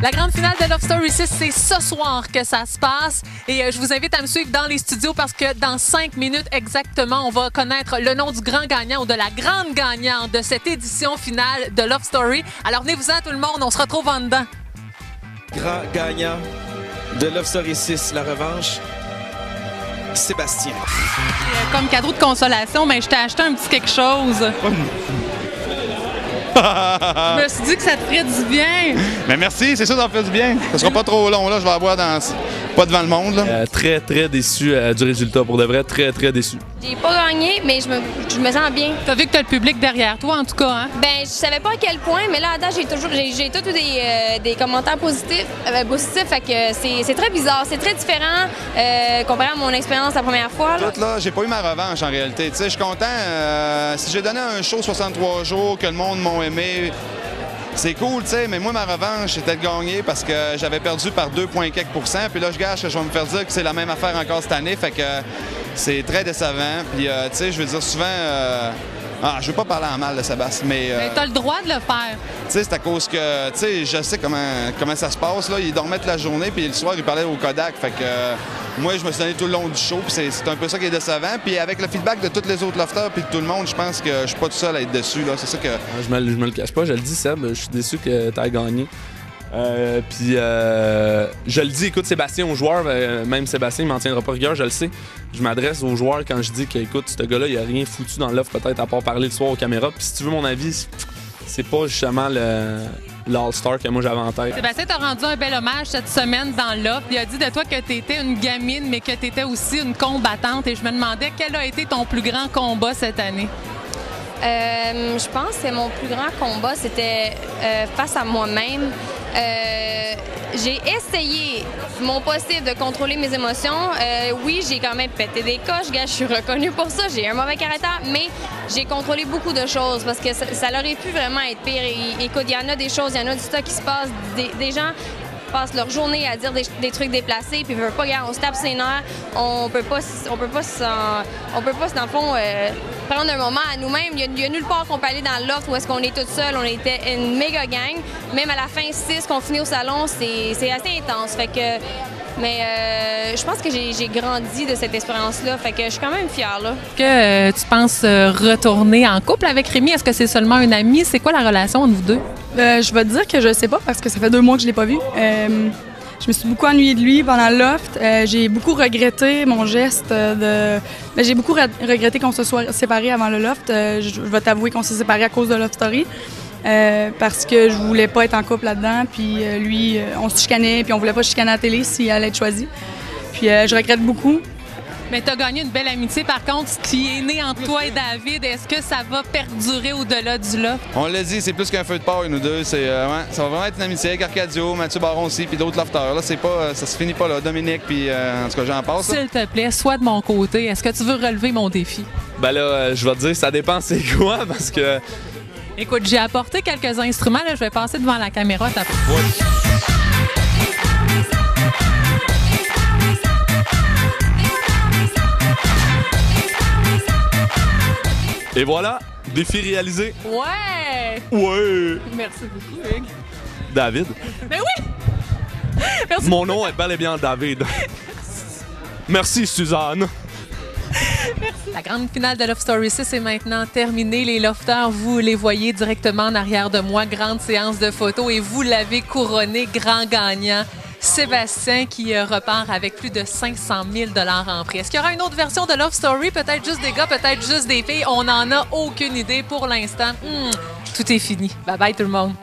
La grande finale de Love Story 6, c'est ce soir que ça se passe. Et je vous invite à me suivre dans les studios parce que dans 5 minutes exactement, on va connaître le nom du grand gagnant ou de la grande gagnante de cette édition finale de Love Story. Alors venez-vous-en tout le monde, on se retrouve en dedans. Grand gagnant de Love Story 6, la revanche, Sébastien. Comme cadeau de consolation, je t'ai acheté un petit quelque chose. Je me suis dit que ça te ferait du bien. Mais merci, c'est sûr, ça me fait du bien. Ça sera pas trop long, là. Je vais avoir pas devant le monde, là. Très, très déçu du résultat. Pour de vrai, très, très déçu. J'ai pas gagné, mais je me sens bien. T'as vu que t'as le public derrière toi, en tout cas, hein? Ben, je savais pas à quel point, mais là, à date, j'ai tous eu des commentaires positifs, fait que c'est très bizarre. C'est très différent comparé à mon expérience la première fois. Tout, là, j'ai pas eu ma revanche, en réalité. Tu sais, je suis content. Si j'ai donné un show 63 jours, que le monde m'a aimé, c'est cool, tu sais, mais moi, ma revanche, c'était de gagner parce que j'avais perdu par 2,quelques%. Puis là, je gâche que je vais me faire dire que c'est la même affaire encore cette année. Fait que c'est très décevant. Puis, tu sais, je veux dire, souvent... je veux pas parler en mal de Sébastien, mais... t'as le droit de le faire. Tu sais, c'est à cause que... Tu sais, je sais comment ça se passe, là. Il dormait toute la journée, puis le soir, il parlait au Kodak. Fait que moi, je me suis donné tout le long du show, puis c'est un peu ça qui est décevant. Puis avec le feedback de tous les autres lofters puis de tout le monde, je pense que je suis pas tout seul à être déçu, là. C'est ça que... Je me le cache pas, je le dis, Seb, je suis déçu que tu aies gagné. Puis je le dis, écoute, Sébastien, aux joueurs, même Sébastien, il m'en tiendra pas rigueur, je le sais. Je m'adresse aux joueurs quand je dis que, écoute, ce gars-là, il a rien foutu dans l'offre, peut-être à part parler le soir aux caméras. Puis si tu veux mon avis, c'est pas justement l'All-Star que moi j'avais en tête. Sébastien t'a rendu un bel hommage cette semaine dans l'offre. Il a dit de toi que tu étais une gamine, mais que tu étais aussi une combattante. Et je me demandais quel a été ton plus grand combat cette année. Je pense que mon plus grand combat, c'était face à moi-même. J'ai essayé mon possible de contrôler mes émotions. Oui, j'ai quand même pété des coches, je suis reconnue pour ça. J'ai un mauvais caractère, mais j'ai contrôlé beaucoup de choses parce que ça aurait pu vraiment être pire. Écoute, il y en a des choses, il y en a du stock qui se passe, des gens passent leur journée à dire des trucs déplacés puis ils veulent pas, on se tape ses nerfs, on peut pas dans le fond prendre un moment à nous-mêmes. Il y a nulle part qu'on peut aller dans l'offre où est-ce qu'on est toute seule, on était une méga gang. Même à la fin 6 qu'on finit au salon, c'est assez intense. Fait que je pense que j'ai grandi de cette expérience-là. Fait que je suis quand même fière, là. Est-ce que tu penses retourner en couple avec Rémi? Est-ce que c'est seulement un ami? C'est quoi la relation entre vous deux? Je vais te dire que je sais pas parce que ça fait 2 mois que je l'ai pas vu. Je me suis beaucoup ennuyée de lui pendant le loft. J'ai beaucoup regretté mon geste j'ai beaucoup regretté qu'on se soit séparés avant le loft. Je vais t'avouer qu'on s'est séparés à cause de Love Story. Parce que je voulais pas être en couple là-dedans. Puis lui, on se chicanait, puis on voulait pas chicaner à la télé s'il allait être choisi. Puis je regrette beaucoup. Mais tu as gagné une belle amitié. Par contre, ce qui est né entre toi et David, est-ce que ça va perdurer au-delà du loft? On l'a dit, c'est plus qu'un feu de paille, nous deux. Ça va vraiment être une amitié avec Arcadio, Mathieu Baron aussi, puis d'autres lofters. Là, ça se finit pas là. Dominique, puis en tout cas, j'en passe. S'il te plaît, sois de mon côté. Est-ce que tu veux relever mon défi? Ben là, je vais te dire, ça dépend c'est quoi, parce que... Écoute, j'ai apporté quelques instruments. Là, je vais passer devant la caméra. Et voilà, défi réalisé. Ouais! Ouais! Merci beaucoup, Hugues. David. Mais oui! Merci. Mon nom est bel et bien David. Merci, Suzanne. Merci. La grande finale de Love Story 6 est maintenant terminée. Les lofters, vous les voyez directement en arrière de moi. Grande séance de photos et vous l'avez couronné grand gagnant. Sébastien qui repart avec plus de 500 000 $ en prix. Est-ce qu'il y aura une autre version de Love Story? Peut-être juste des gars, peut-être juste des filles. On n'en a aucune idée pour l'instant. Tout est fini. Bye bye tout le monde.